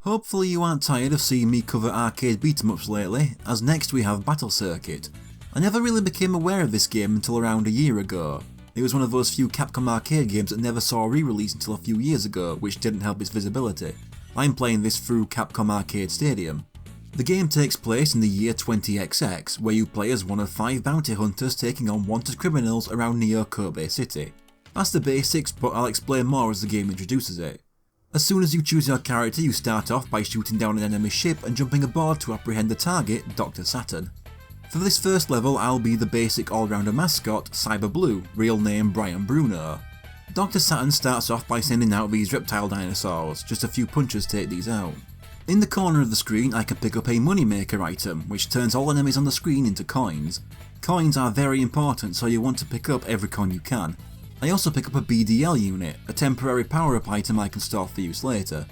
Hopefully you aren't tired of seeing me cover arcade beat-em-ups lately, as next we have Battle Circuit. I never really became aware of this game until around a year ago. It was one of those few Capcom arcade games that never saw a re-release until a few years ago, which didn't help its visibility. I'm playing this through Capcom Arcade Stadium. The game takes place in the year 20XX, where you play as one of 5 bounty hunters taking on wanted criminals around Neo Kobe City. That's the basics, but I'll explain more as the game introduces it. As soon as you choose your character, you start off by shooting down an enemy ship and jumping aboard to apprehend the target, Dr. Saturn. For this first level, I'll be the basic all-rounder mascot, Cyber Blue, real name Brian Bruno. Dr. Saturn starts off by sending out these reptile dinosaurs, just a few punches take these out. In the corner of the screen I can pick up a moneymaker item, which turns all enemies on the screen into coins. Coins are very important, so you want to pick up every coin you can. I also pick up a BDL unit, a temporary power-up item I can store for use later.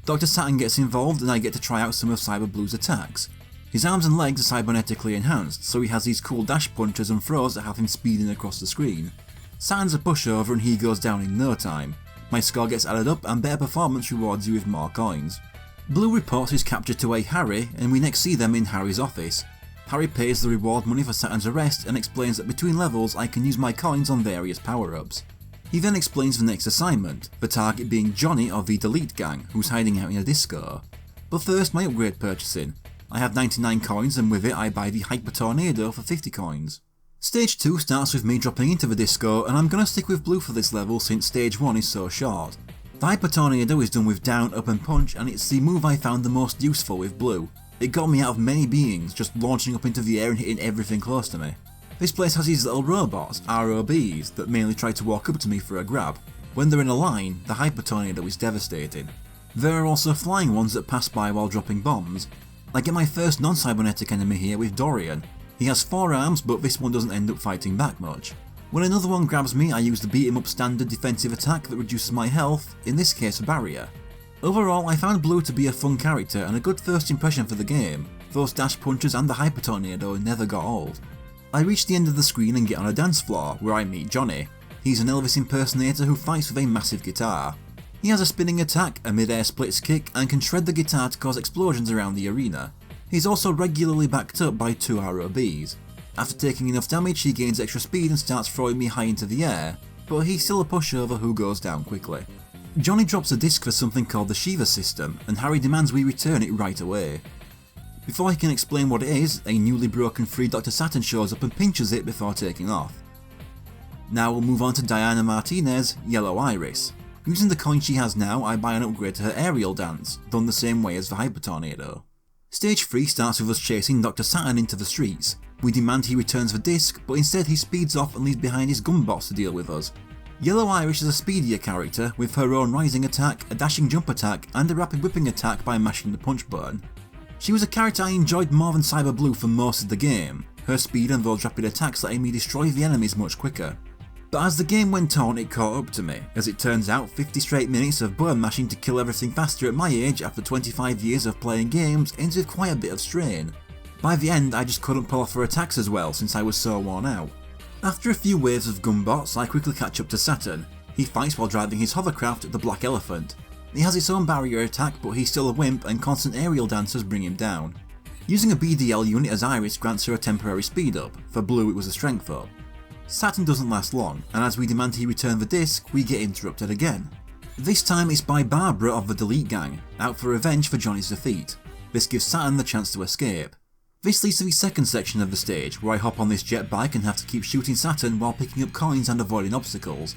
Dr. Saturn gets involved and I get to try out some of Cyber Blue's attacks. His arms and legs are cybernetically enhanced, so he has these cool dash punches and throws that have him speeding across the screen. Saturn's a pushover and he goes down in no time. My score gets added up and better performance rewards you with more coins. Blue reports his capture to a Harry, and we next see them in Harry's office. Harry pays the reward money for Saturn's arrest and explains that between levels I can use my coins on various power-ups. He then explains the next assignment, the target being Johnny of the Delete Gang, who's hiding out in a disco. But first, my upgrade purchasing. I have 99 coins and with it I buy the Hyper Tornado for 50 coins. Stage 2 starts with me dropping into the disco, and I'm gonna stick with Blue for this level since stage 1 is so short. The Hyper Tornado is done with down, up and punch, and it's the move I found the most useful with Blue. It got me out of many beings, just launching up into the air and hitting everything close to me. This place has these little robots, ROBs, that mainly try to walk up to me for a grab. When they're in a line, the Hyper Tornado is devastating. There are also flying ones that pass by while dropping bombs. I get my first non-cybernetic enemy here with Dorian. He has 4 arms, but this one doesn't end up fighting back much. When another one grabs me, I use the beat 'em up standard defensive attack that reduces my health, in this case a barrier. Overall, I found Blue to be a fun character and a good first impression for the game. Those dash punches and the Hyper Tornado never got old. I reach the end of the screen and get on a dance floor, where I meet Johnny. He's an Elvis impersonator who fights with a massive guitar. He has a spinning attack, a mid-air splits kick, and can shred the guitar to cause explosions around the arena. He's also regularly backed up by 2 ROBs. After taking enough damage, he gains extra speed and starts throwing me high into the air, but he's still a pushover who goes down quickly. Johnny drops a disc for something called the Shiva system, and Harry demands we return it right away. Before he can explain what it is, a newly broken free Dr. Saturn shows up and pinches it before taking off. Now we'll move on to Diana Martinez, Yellow Iris. Using the coin she has now, I buy an upgrade to her aerial dance, done the same way as the Hyper Tornado. Stage 3 starts with us chasing Dr. Saturn into the streets. We demand he returns the disc, but instead he speeds off and leaves behind his gunbots to deal with us. Yellow Iris is a speedier character, with her own rising attack, a dashing jump attack, and a rapid whipping attack by mashing the punch button. She was a character I enjoyed more than Cyber Blue for most of the game. Her speed and those rapid attacks letting me destroy the enemies much quicker. But as the game went on, it caught up to me. As it turns out, 50 straight minutes of button mashing to kill everything faster at my age after 25 years of playing games ends with quite a bit of strain. By the end, I just couldn't pull off her attacks as well since I was so worn out. After a few waves of gunbots, I quickly catch up to Saturn. He fights while driving his hovercraft, the Black Elephant. He has its own barrier attack, but he's still a wimp and constant aerial dancers bring him down. Using a BDL unit as Iris grants her a temporary speed up, for Blue it was a strength up. Saturn doesn't last long, and as we demand he return the disc, we get interrupted again. This time it's by Barbara of the Delete Gang, out for revenge for Johnny's defeat. This gives Saturn the chance to escape. This leads to the second section of the stage, where I hop on this jet bike and have to keep shooting Saturn while picking up coins and avoiding obstacles.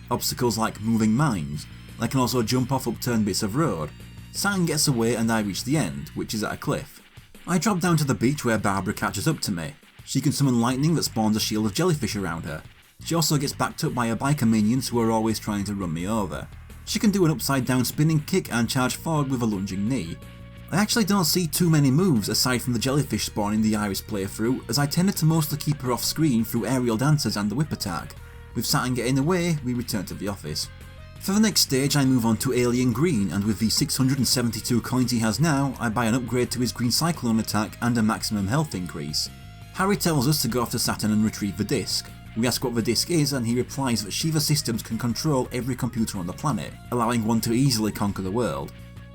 Obstacles like moving mines. I can also jump off upturned bits of road. Saturn gets away and I reach the end, which is at a cliff. I drop down to the beach where Barbara catches up to me. She can summon lightning that spawns a shield of jellyfish around her. She also gets backed up by her biker minions who are always trying to run me over. She can do an upside down spinning kick and charge forward with a lunging knee. I actually don't see too many moves aside from the jellyfish spawn in the Iris playthrough, as I tended to mostly keep her off screen through aerial dances and the whip attack. With Saturn getting away, we return to the office. For the next stage I move on to Alien Green, and with the 672 coins he has now, I buy an upgrade to his Green Cyclone attack and a maximum health increase. Harry tells us to go after Saturn and retrieve the disc. We ask what the disk is and he replies that Shiva Systems can control every computer on the planet, allowing one to easily conquer the world.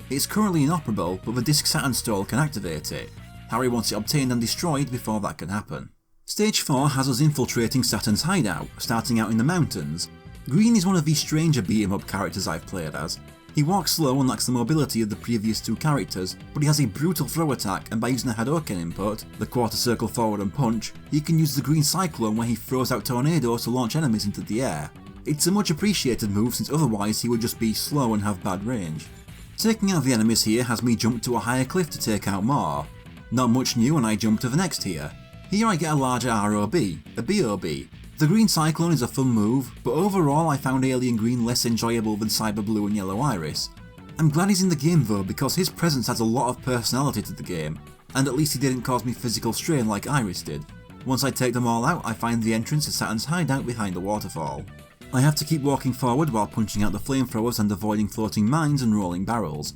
It's currently inoperable, but the disk Saturn stall can activate it. Harry wants it obtained and destroyed before that can happen. Stage 4 has us infiltrating Saturn's hideout, starting out in the mountains. Green is one of these stranger beat-em-up characters I've played as. He walks slow and lacks the mobility of the previous two characters, but he has a brutal throw attack, and by using the Hadouken input, the quarter circle forward and punch, he can use the green cyclone where he throws out tornadoes to launch enemies into the air. It's a much appreciated move since otherwise he would just be slow and have bad range. Taking out the enemies here has me jump to a higher cliff to take out more. Not much new and I jump to the next tier. Here I get a larger ROB, a BOB. The green cyclone is a fun move, but overall I found Alien Green less enjoyable than Cyber Blue and Yellow Iris. I'm glad he's in the game though because his presence adds a lot of personality to the game, and at least he didn't cause me physical strain like Iris did. Once I take them all out I find the entrance to Saturn's hideout behind a waterfall. I have to keep walking forward while punching out the flamethrowers and avoiding floating mines and rolling barrels.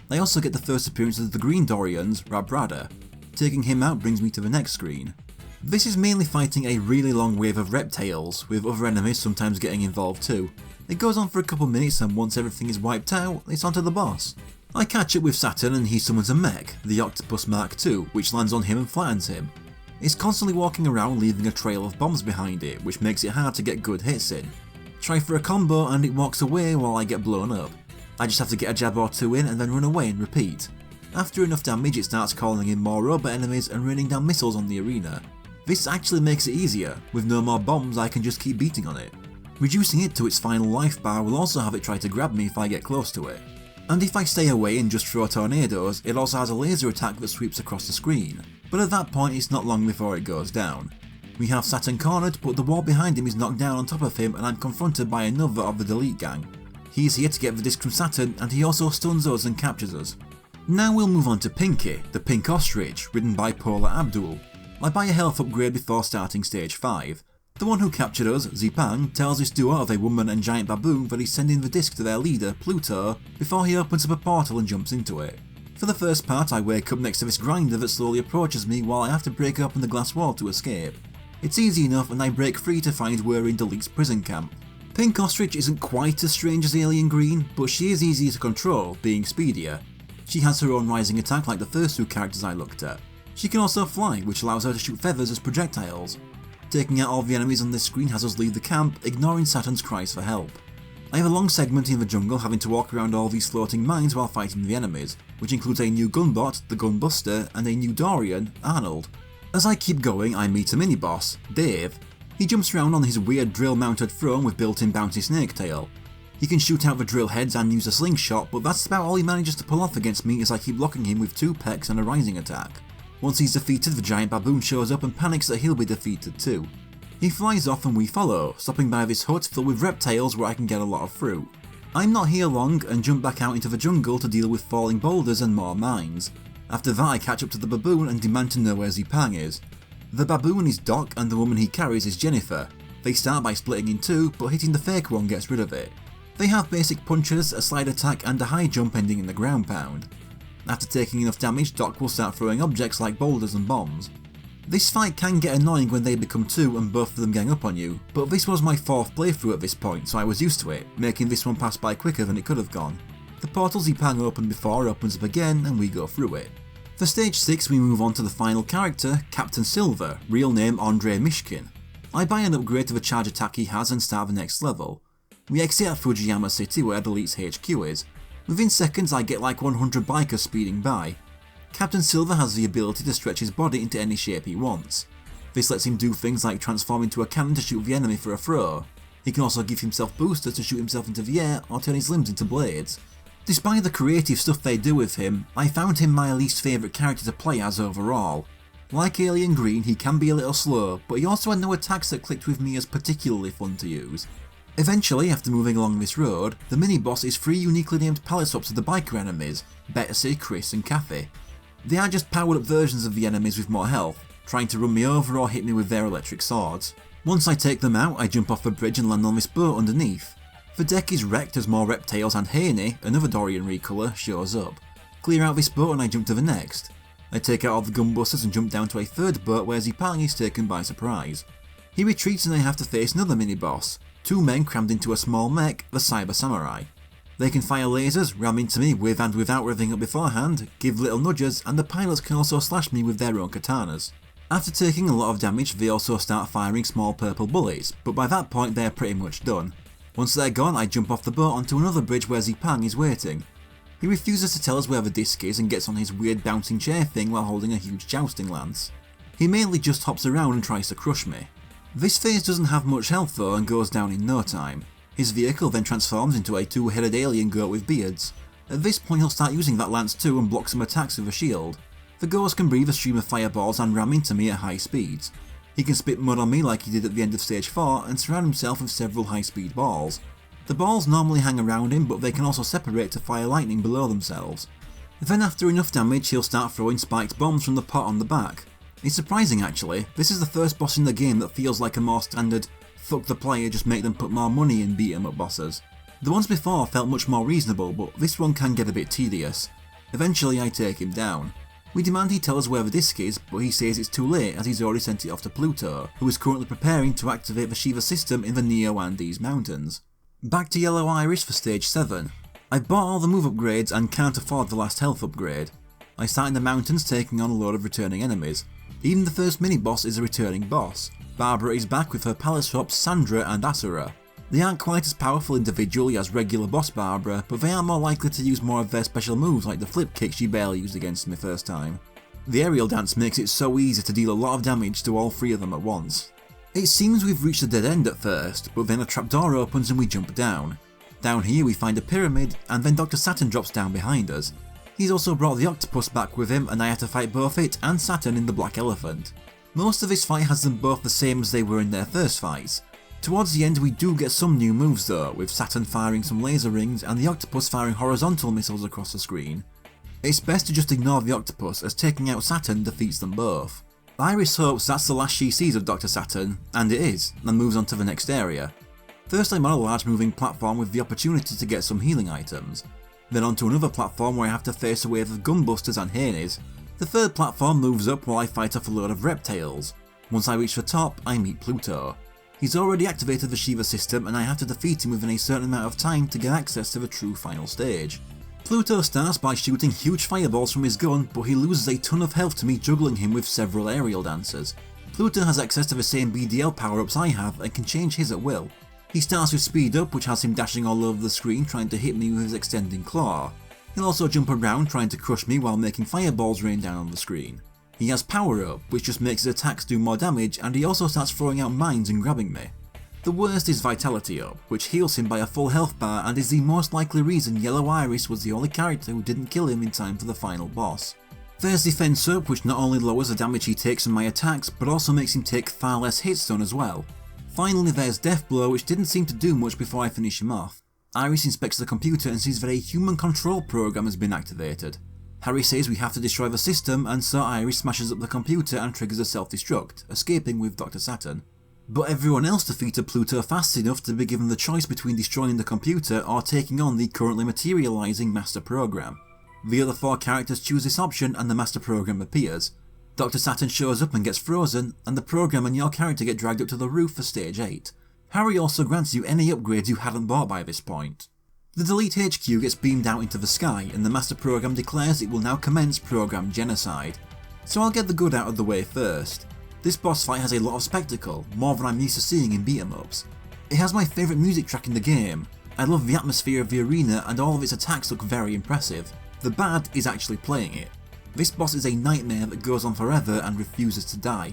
I also get the first appearance of the Green Dorians, Rabrada. Taking him out brings me to the next screen. This is mainly fighting a really long wave of reptiles, with other enemies sometimes getting involved too. It goes on for a couple minutes and once everything is wiped out, it's onto the boss. I catch up with Saturn and he summons a mech, the Octopus Mark II, which lands on him and flattens him. It's constantly walking around leaving a trail of bombs behind it, which makes it hard to get good hits in. Try for a combo and it walks away while I get blown up. I just have to get a jab or two in and then run away and repeat. After enough damage it starts calling in more robot enemies and raining down missiles on the arena. This actually makes it easier, with no more bombs I can just keep beating on it. Reducing it to its final life bar will also have it try to grab me if I get close to it. And if I stay away and just throw tornadoes, it also has a laser attack that sweeps across the screen, but at that point it's not long before it goes down. We have Saturn cornered, but the wall behind him is knocked down on top of him and I'm confronted by another of the Delete gang. He's here to get the disc from Saturn and he also stuns us and captures us. Now we'll move on to Pinky, the Pink Ostrich, ridden by Paula Abdul. I buy a health upgrade before starting stage 5. The one who captured us, Zipang, tells this duo of a woman and giant baboon that he's sending the disc to their leader, Pluto, before he opens up a portal and jumps into it. For the first part I wake up next to this grinder that slowly approaches me while I have to break open the glass wall to escape. It's easy enough and I break free to find we're in Delete's prison camp. Pink Ostrich isn't quite as strange as Alien Green, but she is easier to control, being speedier. She has her own rising attack like the first two characters I looked at. She can also fly, which allows her to shoot feathers as projectiles. Taking out all the enemies on this screen has us leave the camp, ignoring Saturn's cries for help. I have a long segment in the jungle having to walk around all these floating mines while fighting the enemies, which includes a new gunbot, the Gunbuster, and a new Dorian, Arnold. As I keep going I meet a mini-boss, Dave. He jumps around on his weird drill-mounted throne with built-in bouncy snake tail. He can shoot out the drill heads and use a slingshot, but that's about all he manages to pull off against me as I keep blocking him with 2 pecks and a rising attack. Once he's defeated, the giant baboon shows up and panics that he'll be defeated too. He flies off and we follow, stopping by this hut filled with reptiles where I can get a lot of fruit. I'm not here long and jump back out into the jungle to deal with falling boulders and more mines. After that I catch up to the baboon and demand to know where Zipang is. The baboon is Doc and the woman he carries is Jennifer. They start by splitting in two, but hitting the fake one gets rid of it. They have basic punches, a slide attack and a high jump ending in the ground pound. After taking enough damage, Doc will start throwing objects like boulders and bombs. This fight can get annoying when they become two and both of them gang up on you, but this was my 4th playthrough at this point so I was used to it, making this one pass by quicker than it could have gone. The portal Zipang opened before opens up again and we go through it. For stage 6 we move on to the final character, Captain Silver, real name Andrei Mishkin. I buy an upgrade to the charge attack he has and start the next level. We exit at Fujiyama City where Delete's HQ is. Within seconds I get like 100 bikers speeding by. Captain Silver has the ability to stretch his body into any shape he wants. This lets him do things like transform into a cannon to shoot the enemy for a throw. He can also give himself boosters to shoot himself into the air or turn his limbs into blades. Despite the creative stuff they do with him, I found him my least favourite character to play as overall. Like Alien Green, he can be a little slow, but he also had no attacks that clicked with me as particularly fun to use. Eventually, after moving along this road, the mini-boss is 3 uniquely named palette swaps of the biker enemies, Betsy, Chris and Kathy. They are just powered up versions of the enemies with more health, trying to run me over or hit me with their electric swords. Once I take them out, I jump off the bridge and land on this boat underneath. The deck is wrecked as more reptiles and Haney, another Dorian recolor, shows up. Clear out this boat and I jump to the next. I take out all the gunbusters and jump down to a 3rd boat where Zipang is taken by surprise. He retreats and I have to face another mini-boss, 2 men crammed into a small mech, the Cyber Samurai. They can fire lasers, ram into me with and without revving up beforehand, give little nudges, and the pilots can also slash me with their own katanas. After taking a lot of damage, they also start firing small purple bullets, but by that point they are pretty much done. Once they're gone, I jump off the boat onto another bridge where Zipang is waiting. He refuses to tell us where the disc is and gets on his weird bouncing chair thing while holding a huge jousting lance. He mainly just hops around and tries to crush me. This phase doesn't have much health though and goes down in no time. His vehicle then transforms into a 2-headed alien goat with beards. At this point he'll start using that lance too and block some attacks with a shield. The ghost can breathe a stream of fireballs and ram into me at high speeds. He can spit mud on me like he did at the end of stage 4 and surround himself with several high speed balls. The balls normally hang around him, but they can also separate to fire lightning below themselves. Then after enough damage he'll start throwing spiked bombs from the pot on the back. It's surprising actually, this is the first boss in the game that feels like a more standard fuck the player, just make them put more money in beat 'em up bosses. The ones before felt much more reasonable, but this one can get a bit tedious. Eventually I take him down. We demand he tell us where the disc is, but he says it's too late as he's already sent it off to Pluto, who is currently preparing to activate the Shiva system in the Neo-Andes mountains. Back to Yellow Iris for stage 7. I bought all the move upgrades and can't afford the last health upgrade. I start in the mountains taking on a load of returning enemies. Even the first mini-boss is a returning boss. Barbara is back with her palace hops Sandra and Asura. They aren't quite as powerful individually as regular boss Barbara, but they are more likely to use more of their special moves like the flip kick she barely used against me first time. The aerial dance makes it so easy to deal a lot of damage to all 3 of them at once. It seems we've reached a dead end at first, but then a trapdoor opens and we jump down. Down here we find a pyramid, and then Dr. Saturn drops down behind us. He's also brought the octopus back with him, and I had to fight both it and Saturn in the Black Elephant. Most of this fight has them both the same as they were in their first fights. Towards the end we do get some new moves though, with Saturn firing some laser rings and the octopus firing horizontal missiles across the screen. It's best to just ignore the octopus, as taking out Saturn defeats them both. Iris hopes that's the last she sees of Dr. Saturn, and it is, and moves on to the next area. First I'm on a large moving platform with the opportunity to get some healing items. Then onto another platform where I have to face a wave of gunbusters and Hanes. The third platform moves up while I fight off a load of reptiles. Once I reach the top, I meet Pluto. He's already activated the Shiva system and I have to defeat him within a certain amount of time to get access to the true final stage. Pluto starts by shooting huge fireballs from his gun, but he loses a ton of health to me juggling him with several aerial dancers. Pluto has access to the same BDL power-ups I have and can change his at will. He starts with speed up, which has him dashing all over the screen trying to hit me with his extending claw. He'll also jump around trying to crush me while making fireballs rain down on the screen. He has power up, which just makes his attacks do more damage, and he also starts throwing out mines and grabbing me. The worst is Vitality Up, which heals him by a full health bar and is the most likely reason Yellow Iris was the only character who didn't kill him in time for the final boss. There's Defense Up, which not only lowers the damage he takes from my attacks, but also makes him take far less hit stun as well. Finally there's Death Blow, which didn't seem to do much before I finish him off. Iris inspects the computer and sees that a human control program has been activated. Harry says we have to destroy the system, and so Iris smashes up the computer and triggers a self-destruct, escaping with Dr. Saturn. But everyone else defeated Pluto fast enough to be given the choice between destroying the computer or taking on the currently materializing Master Program. The other 4 characters choose this option and the Master Program appears. Dr. Saturn shows up and gets frozen, and the program and your character get dragged up to the roof for stage 8. Harry also grants you any upgrades you hadn't bought by this point. The Delete HQ gets beamed out into the sky and the Master Program declares it will now commence Program Genocide. So I'll get the good out of the way first. This boss fight has a lot of spectacle, more than I'm used to seeing in beat 'em ups. It has my favourite music track in the game. I love the atmosphere of the arena and all of its attacks look very impressive. The bad is actually playing it. This boss is a nightmare that goes on forever and refuses to die.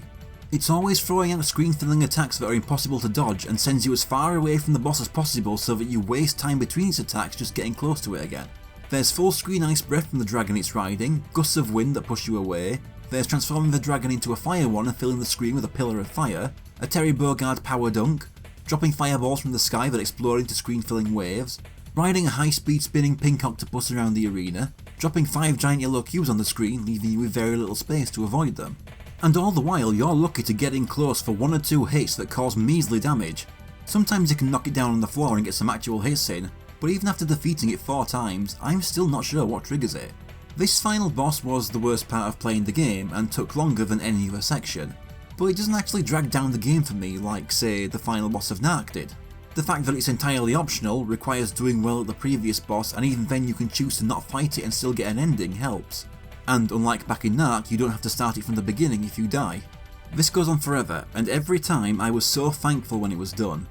It's always throwing out screen-filling attacks that are impossible to dodge and sends you as far away from the boss as possible so that you waste time between its attacks just getting close to it again. There's full screen ice breath from the dragon it's riding, gusts of wind that push you away, there's transforming the dragon into a fire one and filling the screen with a pillar of fire, a Terry Bogard power dunk, dropping fireballs from the sky that explode into screen-filling waves, riding a high-speed spinning pink octopus around the arena, dropping 5 giant yellow cubes on the screen leaving you with very little space to avoid them. And all the while you're lucky to get in close for 1 or 2 hits that cause measly damage. Sometimes you can knock it down on the floor and get some actual hits in, but even after defeating it 4 times, I'm still not sure what triggers it. This final boss was the worst part of playing the game and took longer than any other section. but it doesn't actually drag down the game for me like, say, the final boss of Narc did. The fact that it's entirely optional, requires doing well at the previous boss, and even then you can choose to not fight it and still get an ending helps. And unlike back in Narc, you don't have to start it from the beginning if you die. This goes on forever, and every time I was so thankful when it was done.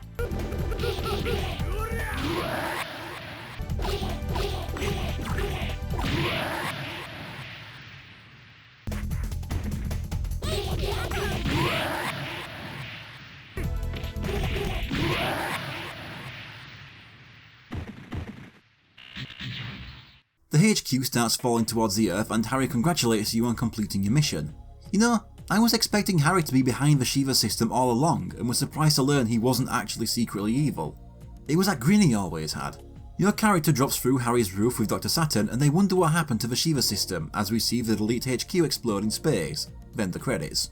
The HQ starts falling towards the earth and Harry congratulates you on completing your mission. You know, I was expecting Harry to be behind the Shiva system all along and was surprised to learn he wasn't actually secretly evil. It was that grin he always had. Your character drops through Harry's roof with Dr. Saturn and they wonder what happened to the Shiva system as we see the Delete HQ explode in space, then the credits.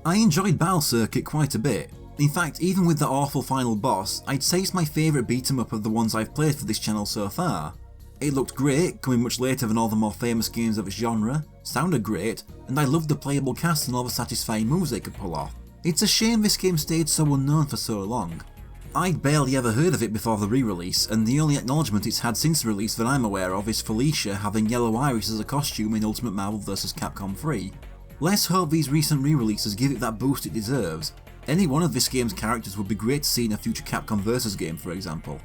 I enjoyed Battle Circuit quite a bit. In fact, even with the awful final boss, I'd say it's my favourite beat 'em up of the ones I've played for this channel so far. It looked great, coming much later than all the more famous games of its genre, sounded great, and I loved the playable cast and all the satisfying moves they could pull off. It's a shame this game stayed so unknown for so long. I'd barely ever heard of it before the re-release, and the only acknowledgement it's had since release that I'm aware of is Felicia having Yellow Iris as a costume in Ultimate Marvel vs. Capcom 3. Let's hope these recent re-releases give it that boost it deserves. Any one of this game's characters would be great to see in a future Capcom vs game, for example.